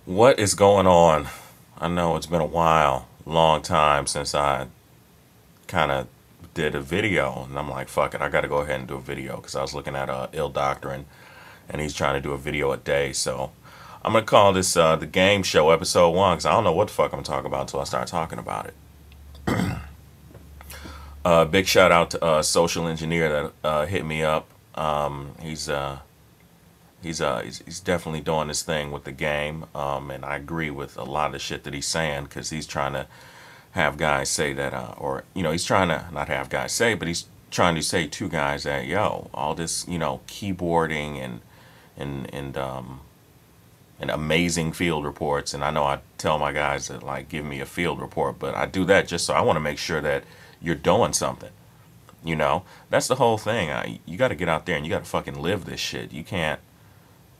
What is going on? I know it's been a while, long time since I kind of did a video, and I'm like, fuck it, I got to go ahead and do a video because I was looking at Ill Doctrine, and he's trying to do a video a day. So I'm gonna call this the Game Show Episode 1 because I don't know what the fuck I'm talking about until I start talking about it. Big shout out to Social Engineer that hit me up. He's definitely doing this thing with the game, and I agree with a lot of the shit that he's saying because he's trying to have guys say that, or he's trying to not have guys say, but he's trying to say to guys that all this keyboarding and amazing field reports, and I know I tell my guys that like give me a field report, but I do that just so I want to make sure that you're doing something. That's the whole thing. You got to get out there and you got to fucking live this shit. You can't.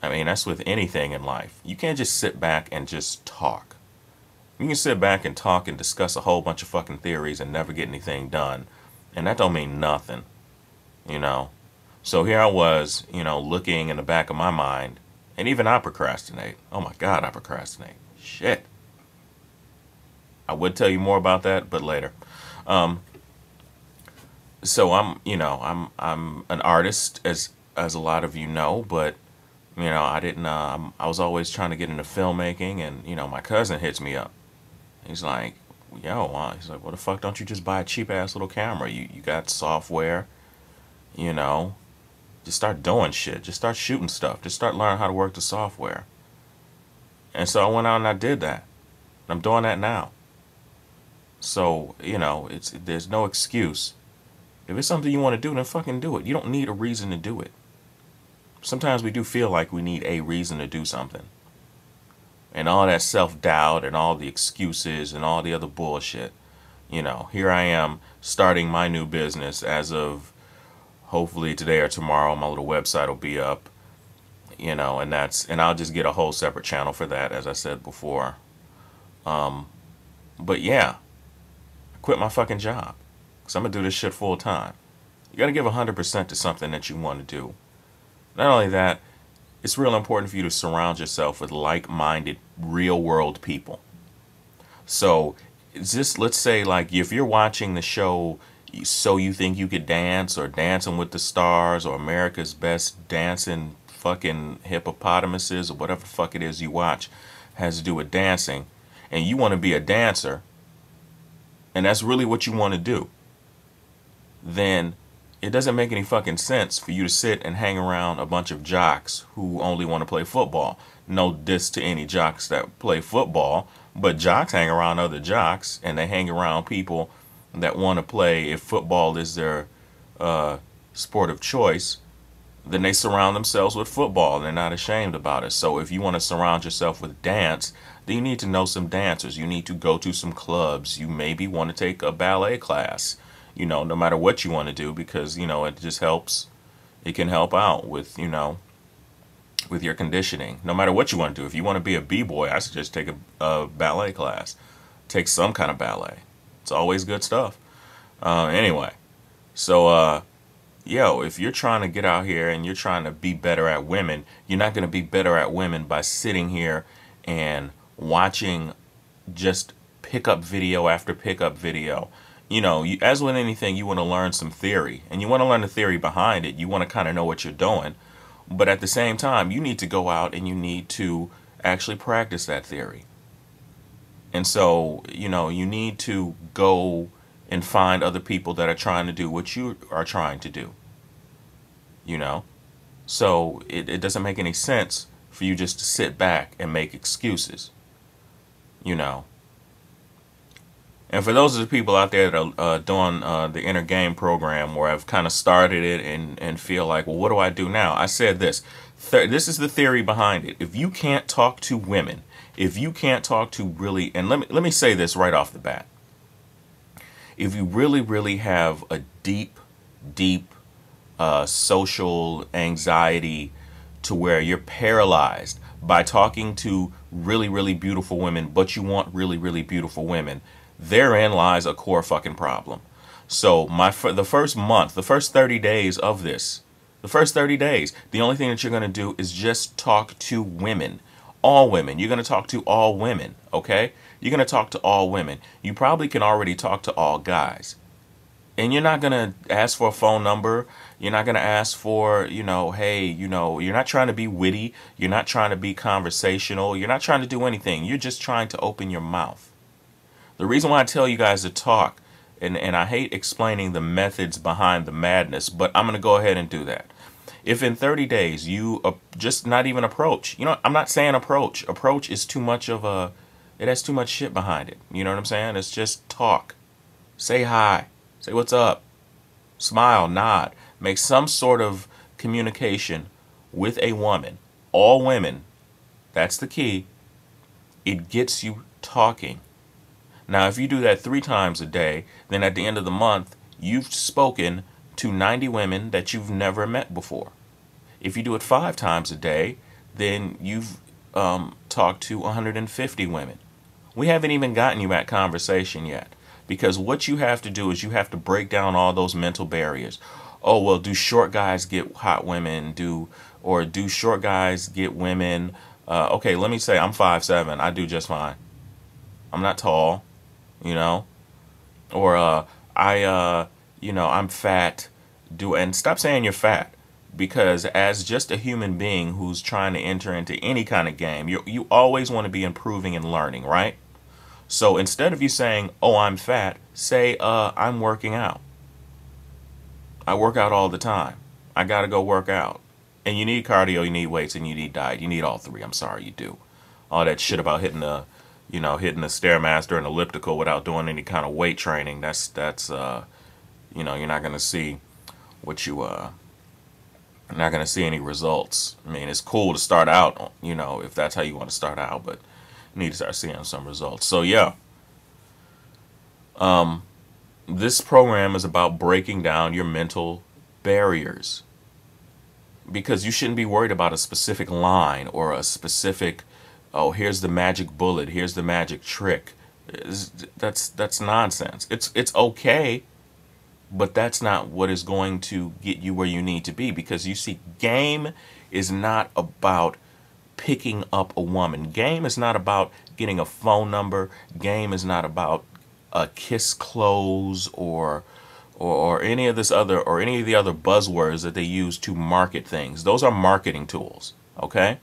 I mean, that's with anything in life. You can't just sit back and just talk. You can sit back and talk and discuss a whole bunch of fucking theories and never get anything done. And that don't mean nothing, you know. So here I was, looking in the back of my mind. And even I procrastinate. Oh my God, I procrastinate. Shit. I would tell you more about that, but later. Um, so I'm an artist, as a lot of you know, but I didn't. I was always trying to get into filmmaking, and my cousin hits me up. He's like, he's like, what the fuck? Don't you just buy a cheap ass little camera? You got software, you know. Just start doing shit. Just start shooting stuff. Just start learning how to work the software. And so I went out and I did that. I'm doing that now. So there's no excuse. If it's something you want to do, then fucking do it. You don't need a reason to do it. Sometimes we do feel like we need a reason to do something. And all that self-doubt and all the excuses and all the other bullshit. Here I am starting my new business as of hopefully today or tomorrow. My little website will be up. And I'll just get a whole separate channel for that, as I said before. But yeah, I quit my fucking job. Because I'm going to do this shit full time. You got to give 100% to something that you want to do. Not only that, it's real important for you to surround yourself with like-minded, real-world people. So, let's say, like, if you're watching the show So You Think You Could Dance, or Dancing with the Stars, or America's Best Dancing fucking Hippopotamuses, or whatever the fuck it is you watch has to do with dancing, and you want to be a dancer, and that's really what you want to do, then it doesn't make any fucking sense for you to sit and hang around a bunch of jocks who only want to play football. No diss to any jocks that play football, but jocks hang around other jocks, and they hang around people that want to play. If football is their sport of choice, then they surround themselves with football, and they're not ashamed about it. So if you want to surround yourself with dance, then you need to know some dancers. You need to go to some clubs. You maybe want to take a ballet class. No matter what you want to do, because, it just helps. It can help out with, with your conditioning. No matter what you want to do. If you want to be a b-boy, I suggest take a ballet class. Take some kind of ballet. It's always good stuff. Anyway, so, if you're trying to get out here and you're trying to be better at women, you're not going to be better at women by sitting here and watching just pickup video after pickup video. As with anything, you want to learn some theory, and you want to learn the theory behind it. You want to kind of know what you're doing, but at the same time, you need to go out and you need to actually practice that theory. And so, you need to go and find other people that are trying to do what you are trying to do. So it doesn't make any sense for you just to sit back and make excuses. And for those of the people out there that are doing the inner game program, where I've kind of started it and feel like, well, what do I do now? I said this. This is the theory behind it. If you can't talk to women, if you can't talk to really, and let me say this right off the bat. If you really, really have a deep social anxiety to where you're paralyzed by talking to really, really beautiful women, but you want really, really beautiful women, therein lies a core fucking problem. So the first month, the first 30 days of this, the first 30 days, the only thing that you're going to do is just talk to women. All women. You're going to talk to all women, okay? You're going to talk to all women. You probably can already talk to all guys. And you're not going to ask for a phone number. You're not going to ask for, hey, you're not trying to be witty. You're not trying to be conversational. You're not trying to do anything. You're just trying to open your mouth. The reason why I tell you guys to talk, and I hate explaining the methods behind the madness, but I'm going to go ahead and do that. If in 30 days you just not even approach, I'm not saying approach. Approach is too much of it has too much shit behind it. You know what I'm saying? It's just talk. Say hi. Say what's up. Smile, nod. Make some sort of communication with a woman. All women. That's the key. It gets you talking. Now, if you do that 3 times a day, then at the end of the month, you've spoken to 90 women that you've never met before. If you do it 5 times a day, then you've talked to 150 women. We haven't even gotten you that conversation yet, because what you have to do is you have to break down all those mental barriers. Oh, well, do short guys get hot women? Do short guys get women? Okay, let me say I'm 5'7". I do just fine. I'm not tall, or I'm fat. And stop saying you're fat, because as just a human being who's trying to enter into any kind of game, you always want to be improving and learning, right? So instead of you saying, oh, I'm fat, say, I'm working out. I work out all the time. I got to go work out. And you need cardio, you need weights, and you need diet. You need all 3. I'm sorry, you do. All that shit about hitting the Stairmaster and elliptical without doing any kind of weight training, that's you're not going to see what you're not going to see any results. I mean, it's cool to start out, if that's how you want to start out, but you need to start seeing some results. So yeah, this program is about breaking down your mental barriers, because you shouldn't be worried about a specific line or a specific, oh, here's the magic bullet, here's the magic trick. That's nonsense. It's okay, but that's not what is going to get you where you need to be, because you see, game is not about picking up a woman. Game is not about getting a phone number. Game is not about a kiss close or any of this other, or any of the other buzzwords that they use to market things. Those are marketing tools, okay?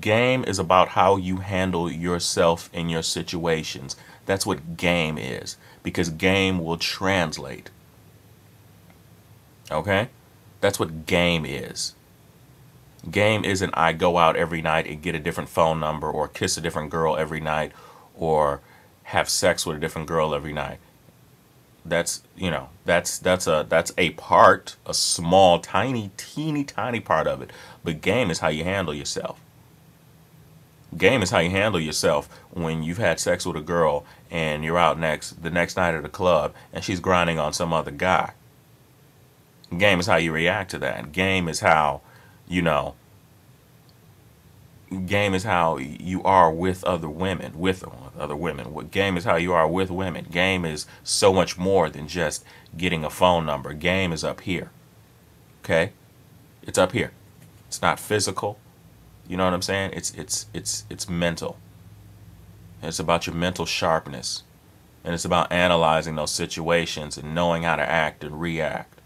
Game is about how you handle yourself in your situations. That's what game is, because game will translate. Okay? That's what game is. Game isn't I go out every night and get a different phone number, or kiss a different girl every night, or have sex with a different girl every night. That's a part, a small, tiny, teeny tiny part of it. But game is how you handle yourself. Game is how you handle yourself when you've had sex with a girl and you're out the next night at the club and she's grinding on some other guy. Game is how you react to that. Game is how, game is how you are with other women, Game is how you are with women. Game is so much more than just getting a phone number. Game is up here. Okay? It's up here. It's not physical. You know what I'm saying? It's mental. It's about your mental sharpness. And it's about analyzing those situations and knowing how to act and react.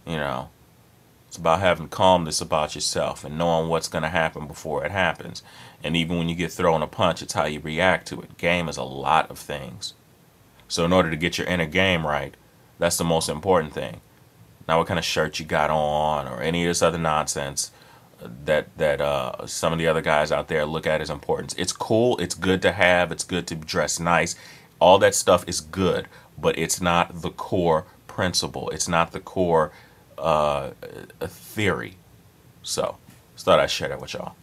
It's about having calmness about yourself and knowing what's going to happen before it happens. And even when you get thrown a punch, it's how you react to it. Game is a lot of things. So in order to get your inner game right, that's the most important thing. Not what kind of shirt you got on or any of this other nonsense that some of the other guys out there look at as important. It's cool. It's good to have. It's good to dress nice. All that stuff is good, but it's not the core principle. It's not the core theory. So, just thought I'd share that with y'all.